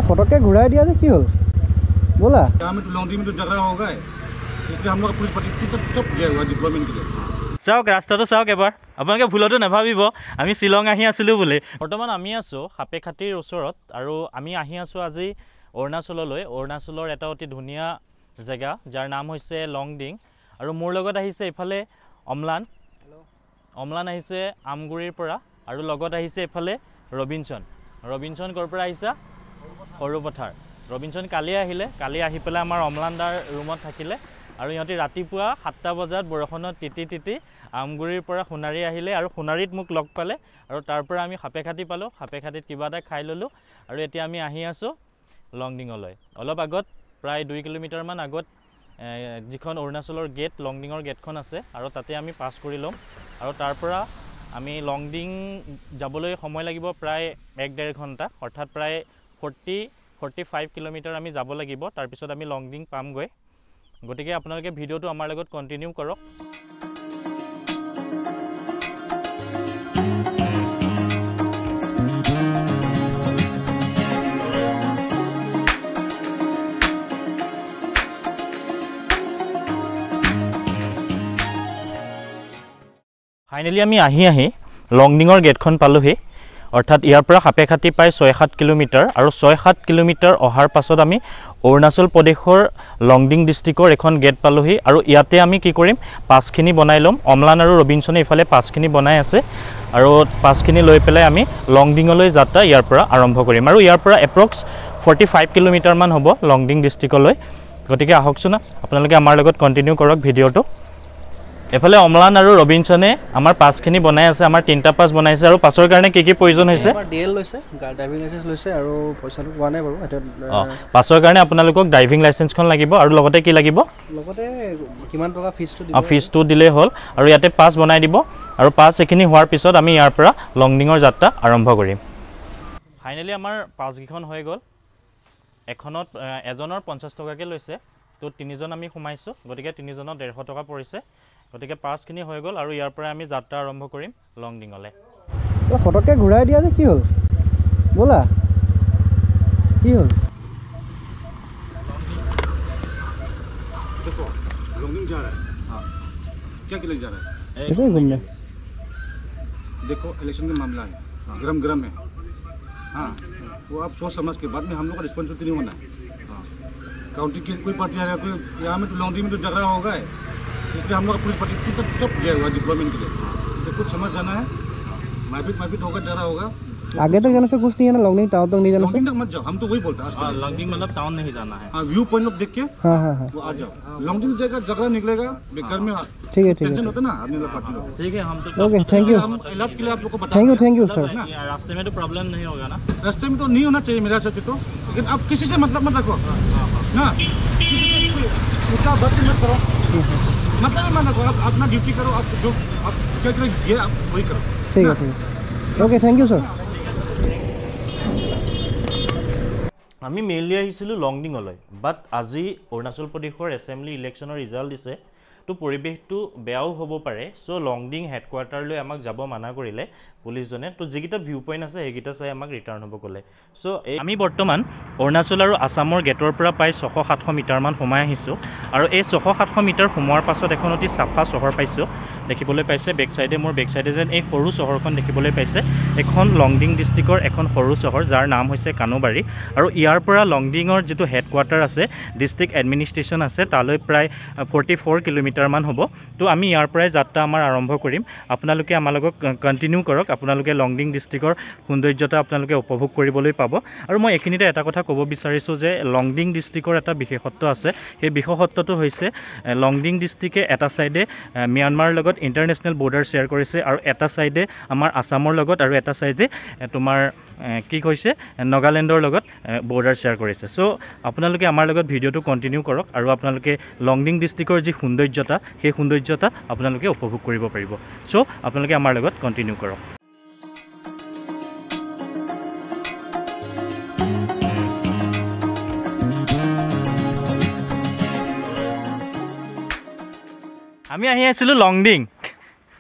फटक के घुराई दिया कि हल बोला लॉन्ड्री में तो झगड़ा होगा इसलिए हम लोग पुलिस पार्टी सब गया हुआ डिप्लॉयमेंट के लिए चाওক रास्ताটো চাওক এবাৰ আপোনালোকে ভুলতো নাভাবিব আমি শ্বিলং আহি আছিলোঁ বুলি বৰ্তমান আমি আছোঁ সাপেখাতিৰ ওচৰত আৰু আমি আহি আছোঁ আজি অৰুণাচললৈ অৰুণাচলৰ এটা অতি ধুনীয়া জেগা যাৰ নাম হৈছে লংডিং আৰু মোৰ লগত আহিছে ইফালে অমলান আহিছে আমগুৰিৰ পৰা আৰু লগত আহিছে ইফালে ৰবিনসন ক'ৰ পৰা আহিছা সৰুপথাৰ ৰবিনসন কালি আহি পেলাই আমাৰ অমলানদাৰ ৰুমত থাকিলে আৰু ইহঁতে ৰাতিপুৱা 7টা বজাত বৰষুণত তিতি আমগুৰিৰ পৰা সোণাৰী আহিলে আৰু সোণাৰীত মোক লগ পালে আৰু তাৰ পৰা আমি সাপেখাতি পালোঁ সাপেখাতিত কিবা এটা খাই ল'লোঁ আৰু এতিয়া আমি আহি আছোঁ লংডিঙলৈ অলপ আগত প্ৰায় 2 কিলোমিটাৰমান আগত যিখন অৰুণাচলৰ গেট লংডিঙৰ গেটখন আছে আৰু তাতে আমি পাছ কৰি ল'ম আৰু তাৰ পৰা আমি লংডিং যাবলৈ সময় লাগিব প্ৰায় 1.5 ঘণ্টা অৰ্থাৎ প্ৰায় 45 কিলোমিটাৰ আমি যাব লাগিব তাৰপিছত আমি লংডিং পামগৈ গতিকে আপোনালোকে ভিডিঅ'টো আমাৰ লগত কন্টিনিউ কৰক ফাইনেলি আমি আহি লংডিঙৰ গেটখন পালোহি অৰ্থাৎ ইয়াৰ পৰা সাপেখাতি প্ৰায় 6-7 কিলোমিটাৰ আৰু 6-7 কিলোমিটাৰ অহাৰ পাছত আমি অৰুণাচল প্ৰদেশৰ লংডিং ডিস্ট্ৰিক্টৰ এখন গেট পালোহি আৰু ইয়াতে আমি কি কৰিম পাছখিনি বনাই ল'ম অমলান আৰু ৰবিনসনে ইফালে পাছখিনি বনাই আছে আৰু পাছখিনি লৈ পেলাই আমি লংডিঙলৈ যাত্ৰা ইয়াৰ পৰা আৰম্ভ কৰিম আৰু ইয়াৰ পৰা এপ্ৰক্স 45 কিলোমিটাৰ মান হ'ব লংডিং ডিস্ট্ৰিক্টলৈ গতিকে আহকচোন আপোনালোকে আমাৰ লগত কন্টিনিউ কৰক ভিডিঅ'টো এফালে অমলান আৰু ৰবিনসনে আমাৰ পাছখিনি বনাই আছে আমাৰ 3টা পাছ বনাইছে আৰু পাছৰ কাৰণে কি প্ৰয়োজন হৈছে ডিএল লৈছে ড্ৰাইভিং লাইসেন্স লৈছে আৰু পইচাটো পোৱা নাই বাৰু এটা পাছৰ কাৰণে আপোনালোকক ড্ৰাইভিং লাইসেন্সখন লাগিব আৰু লগতে কি লাগিব লগতে কিমান টকা ফিজটো দিব ফিজটো দিলে হ'ল আৰু ইয়াতে পাছ বনাই দিব আৰু পাছ এখিনি হোৱাৰ পিছত আমি ইয়াৰ পৰা লংডিঙৰ যাত্ৰা আৰম্ভ কৰিম ফাইনেলি আমাৰ পাছগিখন হৈ গ'ল এখনত এজনৰ 50 টকাকে লৈছে তো 3জন আমি সোমাইছো গতিকে 3জনৰ 150 টকা পৰিছে গতিকে পাছখিনি হৈ গ'ল আৰু ইয়াৰ পৰা আমি যাত্ৰা আৰম্ভ কৰিম লংডিঙলৈ ফটক के ঘুরাই দিয়া কি হল बोला কি হল देखो लॉन्डिंग जा रहा है हां क्या के लिए जा रहा है ऐसे ही घूमने देखो इलेक्शन का मामला है गरम है हां वो आप सोच समझ के बाद में हम लोग का रिस्पांसिबिलिटी नहीं होना है हां काउंटी की कोई पार्टी आ रहा है कोई यहां में तो लॉन्डिंग में तो झगड़ा होगा इसलिए हम लोग पुलिस पार्टी सब गया हुआ डिप्लॉयमेंट के लिए तो कुछ समझ जाना है मारपीट होगा जरा होगा आगे तक जाने से कुछ नहीं है ना लॉन्डिंग टाउन तक नहीं जाना लॉन्डिंग तक मत जाओ हम तो वही बोलते हैं लॉन्डिंग मतलब टाउन नहीं जाना है व्यू पॉइंट देख के हां वो आ जाओ लॉन्डिंग जाएगा झगड़ा निकलेगा बेकार में ठीक है टेंशन होता ना अपने लोग पार्टी लोग ठीक है हम तो ओके थैंक यू हम इलाज के लिए आप लोग को बता थैंक यू सर रास्ते में तो प्रॉब्लम नहीं होगा ना रास्ते में तो नहीं होना चाहिए मेरा से तो लेकिन आप किसी से मतलब मत रखो ना उसका बात मत करो मतलब मत रखो आप अपना ड्यूटी करो आप जो आप क्या करें आप वही करो ठीक है ओके थैंक यू सर আমি মেইনলি আহিছিলোঁ লংডিঙলৈ বাট আজি অৰুণাচল প্ৰদেশৰ এছেম্বলি ইলেকশ্যনৰ ৰিজাল্ট দিছে তো পৰিৱেশটো বেয়াও হ'ব পাৰে সো লংডিং হেডকোৱাৰ্টাৰলৈ আমাক যাব মানা কৰিলে পুলিচজনে তো যিকেইটা ভিউ পইণ্ট আছে সেইকেইটা চাই আমাক ৰিটাৰ্ণ হ'ব ক'লে সো আমি বৰ্তমান অৰুণাচল আৰু আসামৰ গেটৰ পৰা প্ৰায় 600-700 মিটাৰমান সোমাই আহিছোঁ আৰু এই 600-700 মিটাৰ সোমোৱাৰ পাছত এখন অতি চাফা চহৰ পাইছোঁ দেখিবলৈ পাইছে বেক সাইডে মোৰ বেক সাইডে যেন এই সৰু চহৰখন দেখিবলৈ পাইছে এখন লংডিং ডিস্ট্ৰিক্টৰ এখন সৰু চহৰ যাৰ নাম হৈছে কানুবাৰী আৰু ইয়াৰ পৰা লংডিঙৰ যেটো হেডকোৱাৰ্টাৰ আছে ডিস্ট্ৰিক্ট এডমিনিষ্ট্ৰেচন আছে তালৈ প্ৰায় 44 কিলোমিটাৰ মান হ'ব তো আমি ইয়াৰ পৰাই যাত্ৰা আমাৰ আৰম্ভ কৰিম আপোনালোকে আমাৰ লগত কন্টিনিউ কৰক আপোনালোকে লংডিং ডিস্ট্ৰিক্টৰ সৌন্দৰ্যতা আপোনালোকে উপভোগ কৰিবলৈ পাব আৰু মই এখিনিতে এটা কথা ক'ব বিচাৰিছো যে লংডিং ডিস্ট্ৰিক্টৰ এটা বিশেষত্ব আছে সেই বিশেষত্বটো হৈছে লংডিং ডিস্ট্ৰিক্টে এটা সাইডে মিয়ানমাৰ লগত ইন্টাৰনেশ্যনেল বৰ্ডাৰ শেয়াৰ কৰিছে আৰু এটা সাইডে আমাৰ আসামৰ লগত আৰু এটা সাইডে তোমাৰ কি কৈছে নাগালেণ্ডৰ লগত বৰ্ডাৰ শেয়াৰ কৰিছে সো আপোনালোকে আমাৰ লগত ভিডিঅ'টো কন্টিনিউ কৰক আৰু আপোনালোকে লংডিং ডিস্ট্ৰিক্টৰ যি সৌন্দৰ্যতা সেই সৌন্দৰ্যতা আপোনালোকে উপভোগ কৰিব পাৰিব সো আপোনালোকে আমাৰ লগত কন্টিনিউ কৰক আমি আহি আছিলোঁ লংডিং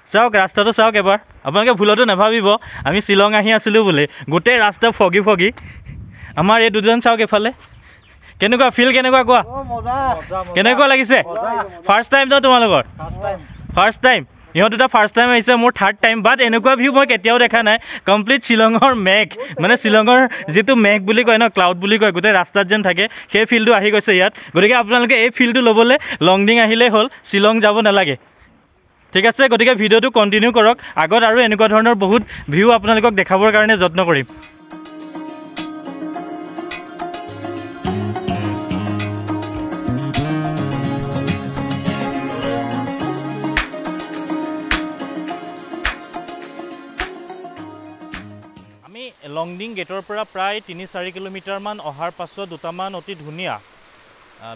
চাওক ৰাস্তাটো চাওক এবাৰ আপোনালোকে ভুলতো নাভাবিব আমি শ্বিলং আহি আছিলোঁ বুলি গোটেই ৰাস্তা ফগি আমাৰ এই দুজন চাওক এফালে কেনেকুৱা ফিল কেনেকুৱা কোৱা কেনেকুৱা লাগিছে ফাৰ্ষ্ট টাইম ন তোমালোকৰ ফাৰ্ষ্ট টাইম ইহঁত দুটা ফাৰ্ষ্ট টাইম আহিছে মোৰ থাৰ্ড টাইম বাট এনেকুৱা ভিউ মই কেতিয়াও দেখা নাই কমপ্লিট শ্বিলঙৰ মেঘ মানে শ্বিলঙৰ যিটো মেঘ বুলি কয় ন ক্লাউড বুলি কয় গোটেই ৰাস্তাত যেন থাকে সেই ফিলটো আহি গৈছে ইয়াত গতিকে আপোনালোকে এই ফিলটো ল'বলৈ লংডিং আহিলেই হ'ল শ্বিলং যাব নালাগে ঠিক আছে গতিকে ভিডিঅ'টো কণ্টিনিউ কৰক আগত আৰু এনেকুৱা ধৰণৰ বহুত ভিউ আপোনালোকক দেখাবৰ কাৰণে যত্ন কৰিম লংডিং গেটৰ পৰা প্ৰায় ৩-৪ কিলোমিটাৰমান অহাৰ পাছত দুটামান অতি ধুনীয়া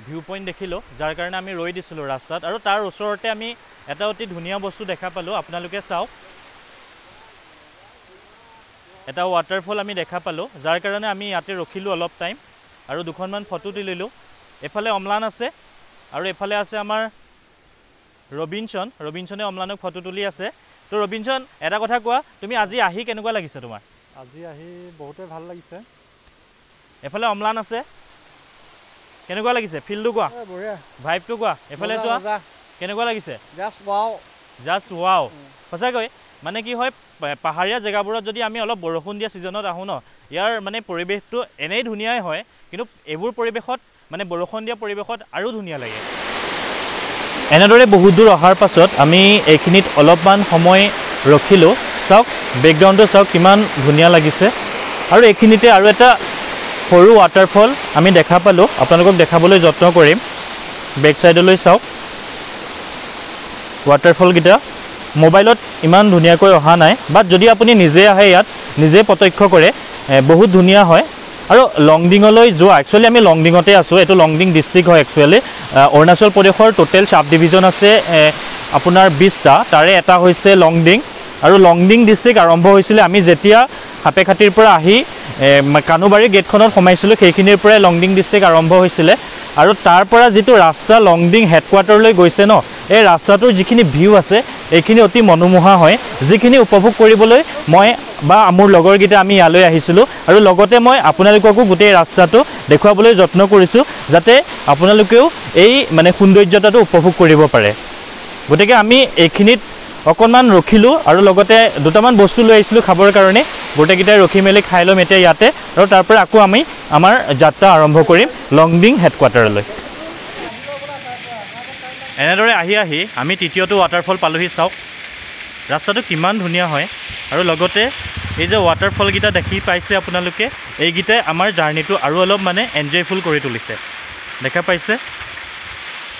ভিউ পইণ্ট দেখিলোঁ যাৰ কাৰণে আমি ৰৈ দিছিলোঁ ৰাস্তাত আৰু তাৰ ওচৰতে আমি এটা অতি ধুনীয়া বস্তু দেখা পালোঁ আপোনালোকে চাওক এটা ৱাটাৰফল আমি দেখা পালোঁ যাৰ কাৰণে আমি ইয়াতে ৰখিলোঁ অলপ টাইম আৰু দুখনমান ফটো তুলিলোঁ এফালে অম্লান আছে আৰু এফালে আছে আমাৰ ৰবিনছনে অম্লানক ফটো তুলি আছে তো ৰবিনছন এটা কথা কোৱা তুমি আজি আহি কেনেকুৱা লাগিছে তোমাৰ আজি আহি বহুতে ভাল লাগিছে এফালে অম্লান আছে কেনেকুৱা লাগিছে ফিলটো কোৱা বঢ়িয়া ভাইবটো কোৱা এফালে যোৱা কেনেকুৱা লাগিছে জাষ্ট ৱাও সঁচাকৈ মানে কি হয় পাহাৰীয়া জেগাবোৰত যদি আমি অলপ বৰষুণ দিয়া ছিজনত আহোঁ ন ইয়াৰ মানে পৰিৱেশটো এনেই ধুনীয়াই হয় কিন্তু এইবোৰ পৰিৱেশত মানে বৰষুণ দিয়া পৰিৱেশত আৰু ধুনীয়া লাগে এনেদৰে বহুত দূৰ অহাৰ পাছত আমি এইখিনিত অলপমান সময় ৰখিলোঁ চাওক বেকগ্ৰাউণ্ডটো চাওক কিমান ধুনীয়া লাগিছে আৰু এইখিনিতে আৰু এটা সৰু ৱাটাৰফল আমি দেখা পালোঁ আপোনালোকক দেখাবলৈ যত্ন কৰিম বেক চাইডলৈ চাওক ৱাটাৰফলকেইটা মোবাইলত ইমান ধুনীয়াকৈ অহা নাই বাট যদি আপুনি নিজে আহে ইয়াত নিজে প্ৰত্যক্ষ কৰে বহুত ধুনীয়া হয় আৰু লংডিঙলৈ যোৱা একচুৱেলি আমি লংডিঙতে আছোঁ এইটো লংডিং ডিষ্ট্ৰিক্ট হয় একচুৱেলি অৰুণাচল প্ৰদেশৰ টোটেল চাব ডিভিজন আছে আপোনাৰ 20টা তাৰে এটা হৈছে লংডিং আৰু লংডিং ডিষ্ট্ৰিক্ট আৰম্ভ হৈছিলে আমি যেতিয়া হাপেখাটিৰ পৰা আহি কানুবাৰী গেটখনত সোমাইছিলোঁ সেইখিনিৰ পৰাই লংডিং ডিষ্ট্ৰিক্ট আৰম্ভ হৈছিলে আৰু তাৰ পৰা যিটো ৰাস্তা লংডিং হেডকোৱাৰ্টাৰলৈ গৈছে ন এই ৰাস্তাটোৰ যিখিনি ভিউ আছে এইখিনি অতি মনোমোহা হয় যিখিনি উপভোগ কৰিবলৈ মই বা মোৰ লগৰকেইটা আমি ইয়ালৈ আহিছিলোঁ আৰু লগতে মই আপোনালোককো গোটেই ৰাস্তাটো দেখুৱাবলৈ যত্ন কৰিছোঁ যাতে আপোনালোকেও এই মানে সৌন্দৰ্যতাটো উপভোগ কৰিব পাৰে গতিকে আমি এইখিনিত অকণমান ৰখিলোঁ আৰু লগতে দুটামান বস্তু লৈ আহিছিলোঁ খাবৰ কাৰণে গোটেইকেইটাই ৰখি মেলি খাই ল'ম এতিয়া ইয়াতে আৰু তাৰ পৰা আকৌ আমি আমাৰ যাত্ৰা আৰম্ভ কৰিম লংডিং হেডকোৱাৰ্টাৰলৈ এনেদৰে আহি আমি তৃতীয়টো ৱাটাৰফল পালোহি চাওক ৰাস্তাটো কিমান ধুনীয়া হয় আৰু লগতে এই যে ৱাটাৰফলকেইটা দেখি পাইছে আপোনালোকে এইকেইটাই আমাৰ জাৰ্ণিটো আৰু অলপ মানে এনজয়ফুল কৰি তুলিছে দেখা পাইছে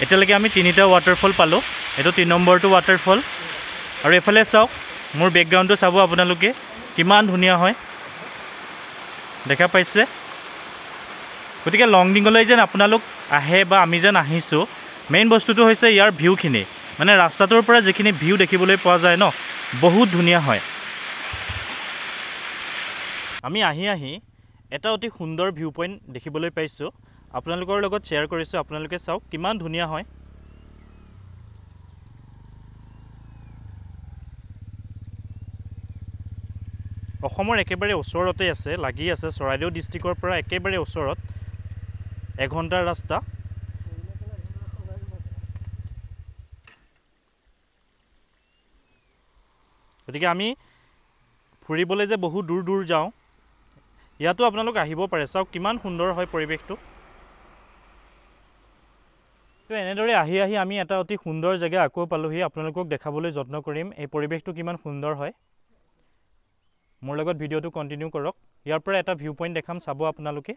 এতিয়ালৈকে আমি 3টা ৱাটাৰফল পালোঁ এইটো 3 নম্বৰটো ৱাটাৰফল আৰু এফালে চাওক মোৰ বেকগ্ৰাউণ্ডটো চাব আপোনালোকে কিমান ধুনীয়া হয় দেখা পাইছে গতিকে লংডিঙলৈ যেন আপোনালোক আহে বা আমি যেন আহিছোঁ মেইন বস্তুটো হৈছে ইয়াৰ ভিউখিনি মানে ৰাস্তাটোৰ পৰা যিখিনি ভিউ দেখিবলৈ পোৱা যায় ন বহুত ধুনীয়া হয় আমি আহি এটা অতি সুন্দৰ ভিউ পইণ্ট দেখিবলৈ পাইছোঁ আপোনালোকৰ লগত শ্বেয়াৰ কৰিছোঁ আপোনালোকে চাওক কিমান ধুনীয়া হয় অসমৰ একেবাৰে ওচৰতে আছে লাগি আছে চৰাইদেউ ডিষ্ট্ৰিক্টৰ পৰা একেবাৰে ওচৰত 1 ঘণ্টাৰ ৰাস্তা গতিকে আমি ফুৰিবলৈ যে বহুত দূৰ যাওঁ ইয়াতো আপোনালোক আহিব পাৰে চাওক কিমান সুন্দৰ হয় পৰিৱেশটো তো এনেদৰে আহি আমি এটা অতি সুন্দৰ জেগা আকৌ পালোহি আপোনালোকক দেখাবলৈ যত্ন কৰিম এই পৰিৱেশটো কিমান সুন্দৰ হয় মোৰ লগত ভিডিঅ'টো কন্টিনিউ কৰক ইয়াৰ পৰা এটা ভিউ পইণ্ট দেখাম চাব আপোনালোকে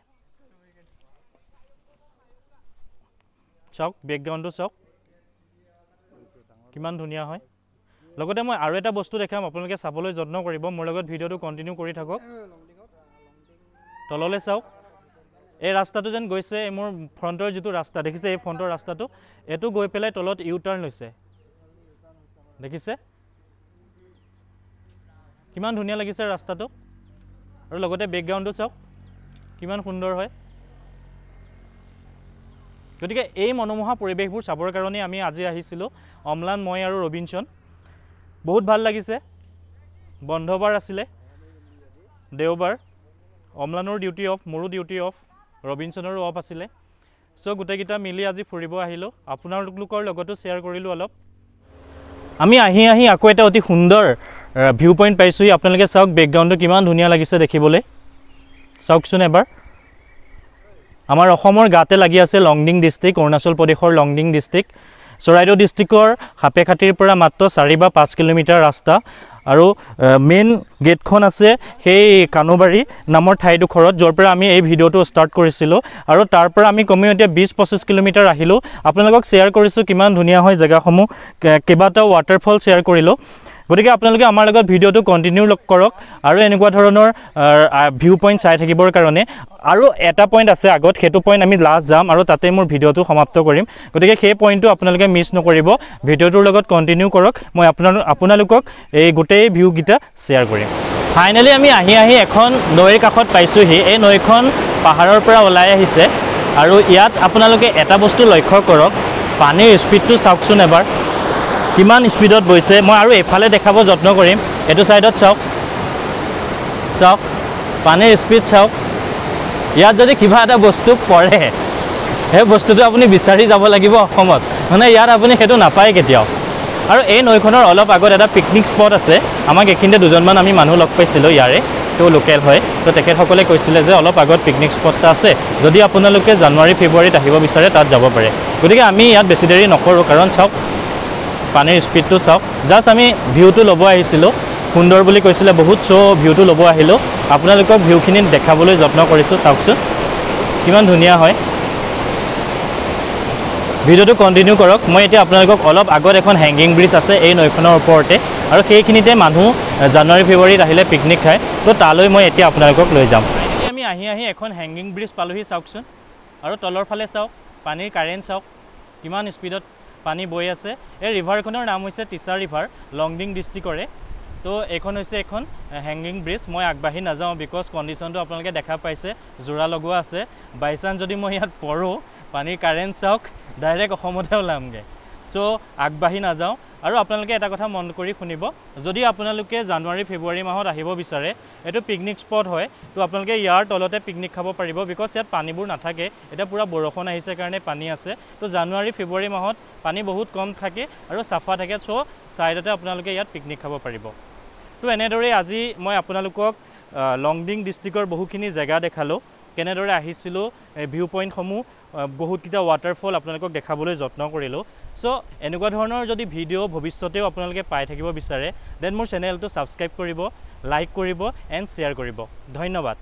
চাওক বেকগ্ৰাউণ্ডটো চাওক কিমান ধুনীয়া হয় লগতে মই আৰু এটা বস্তু দেখাম আপোনালোকে চাবলৈ যত্ন কৰিব মোৰ লগত ভিডিঅ'টো কন্টিনিউ কৰি থাকক তললৈ চাওক এই ৰাস্তাটো যেন গৈছে মোৰ ফ্ৰণ্টৰ যিটো ৰাস্তা দেখিছে এই ফ্ৰণ্টৰ ৰাস্তাটো এটো গৈ পেলাই তলত ইউ টাৰ্ণ লৈছে দেখিছে কিমান ধুনীয়া লাগিছে ৰাস্তাটো আৰু লগতে বেকগ্ৰাউণ্ডটো চাওক কিমান সুন্দৰ হয় গতিকে এই মনোমোহা পৰিৱেশবোৰ চাবৰ কাৰণে আমি আজি আহিছিলোঁ অম্লান মই আৰু ৰবিনছন বহুত ভাল লাগিছে বন্ধবাৰ আছিলে দেওবাৰ অম্লানৰ ডিউটি অফ, মোৰো ডিউটি অফ, ৰবিনছনৰো অফ আছিলে। চ' গোটেইকেইটা মিলি আজি ফুৰিব আহিলোঁ, আপোনালোকৰ লগতো শ্বেয়াৰ কৰিলোঁ অলপ। আমি আহি আকৌ এটা অতি সুন্দৰ ভিউ পইণ্ট পাইছোঁহি। আপোনালোকে চাওক বেকগ্ৰাউণ্ডটো কিমান ধুনীয়া লাগিছে দেখিবলৈ, চাওকচোন এবাৰ। আমাৰ অসমৰ গাতে লাগি আছে লংডিং ডিষ্ট্ৰিক্ট, অৰুণাচল প্ৰদেশৰ লংডিং ডিষ্ট্ৰিক্ট। চৰাইদেউ ডিষ্ট্ৰিক্টৰ সাপেখাতিৰ পৰা মাত্ৰ 4 বা 5 কিলোমিটাৰ ৰাস্তা, আৰু মেইন গেটখন আছে সেই কানুবাৰী নামৰ ঠাইডোখৰত, য'ৰ পৰা আমি এই ভিডিঅ'টো ষ্টাৰ্ট কৰিছিলোঁ। আৰু তাৰ পৰা আমি কমেও এতিয়া 20-25 কিলোমিটাৰ আহিলোঁ। আপোনালোকক শ্বেয়াৰ কৰিছোঁ কিমান ধুনীয়া হয় জেগাসমূহ, কেইবাটাও ৱাটাৰফল শ্বেয়াৰ কৰিলোঁ। গতিকে আপোনালোকে আমাৰ লগত ভিডিঅ'টো কণ্টিনিউ কৰক আৰু এনেকুৱা ধৰণৰ ভিউ পইণ্ট চাই থাকিবৰ কাৰণে। আৰু এটা পইণ্ট আছে আগত, সেইটো পইণ্ট আমি লাষ্ট যাম আৰু তাতে মোৰ ভিডিঅ'টো সমাপ্ত কৰিম। গতিকে সেই পইণ্টটো আপোনালোকে মিছ নকৰিব, ভিডিঅ'টোৰ লগত কণ্টিনিউ কৰক। মই আপোনালোকক এই গোটেই ভিউকেইটা শ্বেয়াৰ কৰিম। ফাইনেলি আমি আহি এখন নৈৰ কাষত পাইছোঁহি। এই নৈখন পাহাৰৰ পৰা ওলাই আহিছে আৰু ইয়াত আপোনালোকে এটা বস্তু লক্ষ্য কৰক, পানীৰ স্পীডটো চাওকচোন এবাৰ, কিমান স্পীডত বৈছে। মই আৰু এইফালে দেখাব যত্ন কৰিম, এইটো ছাইডত চাওক পানীৰ স্পীড চাওক। ইয়াত যদি কিবা এটা বস্তু পৰে, সেই বস্তুটো আপুনি বিচাৰি যাব লাগিব অসমত, মানে ইয়াত আপুনি সেইটো নাপায় কেতিয়াও। আৰু এই নৈখনৰ অলপ আগত এটা পিকনিক স্পট আছে। আমাক এইখিনিতে দুজনমান আমি মানুহ লগ পাইছিলোঁ ইয়াৰে, তেওঁ লোকেল হয়। তো তেখেতসকলে কৈছিলে যে অলপ আগত পিকনিক স্পট এটা আছে, যদি আপোনালোকে জানুৱাৰী-ফেব্ৰুৱাৰীত আহিব বিচাৰে তাত যাব পাৰে। গতিকে আমি ইয়াত বেছি দেৰি নকৰোঁ, কাৰণ চাওক পানীৰ স্পীডটো চাওক। জাষ্ট আমি ভিউটো ল'ব আহিছিলোঁ, সুন্দৰ বুলি কৈছিলে বহুত, চ' ভিউটো ল'ব আহিলোঁ। আপোনালোকক ভিউখিনি দেখাবলৈ যত্ন কৰিছোঁ, চাওকচোন কিমান ধুনীয়া হয়। ভিডিঅ'টো কণ্টিনিউ কৰক। মই এতিয়া আপোনালোকক অলপ আগত এখন হেংগিং ব্ৰিজ আছে এই নৈখনৰ ওপৰতে, আৰু সেইখিনিতে মানুহ জানুৱাৰী-ফেব্ৰুৱাৰীত আহিলে পিকনিক খায়। তো তালৈ মই এতিয়া আপোনালোকক লৈ যাম। এতিয়া আমি আহি এখন হেংগিং ব্ৰিজ পালোহি, চাওকচোন। আৰু তলৰ ফালে চাওক, পানীৰ কাৰেণ্ট চাওক কিমান স্পীডত পানী বৈ আছে। এই ৰিভাৰখনৰ নাম হৈছে টিছাৰ ৰিভাৰ, লংডিং ডিষ্ট্ৰিক্টৰে। তো এইখন হৈছে এখন হেংগিং ব্ৰিজ। মই আগবাঢ়ি নাযাওঁ, বিকজ কণ্ডিশ্যনটো আপোনালোকে দেখা পাইছে, যোৰা লগোৱা আছে। বাই চান্স যদি মই ইয়াত পৰোঁ, পানীৰ কাৰেণ্ট চাওক, ডাইৰেক্ট অসমতে ওলামগৈ। চ' আগবাঢ়ি নাযাওঁ। আৰু আপোনালোকে এটা কথা মন কৰি শুনিব, যদি আপোনালোকে জানুৱাৰী-ফেব্ৰুৱাৰী মাহত আহিব বিচাৰে, এইটো পিকনিক স্পট হয়, তো আপোনালোকে ইয়াৰ তলতে পিকনিক খাব পাৰিব, বিকজ ইয়াত পানীবোৰ নাথাকে। এতিয়া পূৰা বৰষুণ আহিছে কাৰণে পানী আছে। তো জানুৱাৰী-ফেব্ৰুৱাৰী মাহত পানী বহুত কম থাকে আৰু চাফা থাকে, চ' ছাইডতে আপোনালোকে ইয়াত পিকনিক খাব পাৰিব। তো এনেদৰে আজি মই আপোনালোকক লংডিং ডিষ্ট্ৰিক্টৰ বহুখিনি জেগা দেখালোঁ, কেনেদৰে আহিছিলোঁ, ভিউ পইণ্টসমূহ, বহুতকেইটা ৱাটাৰফল আপোনালোকক দেখাবলৈ যত্ন কৰিলোঁ। চ' এনেকুৱা ধৰণৰ যদি ভিডিঅ' ভৱিষ্যতেও আপোনালোকে পাই থাকিব বিচাৰে, দেন মোৰ চেনেলটো ছাবস্ক্ৰাইব কৰিব, লাইক কৰিব এণ্ড শ্বেয়াৰ কৰিব। ধন্যবাদ।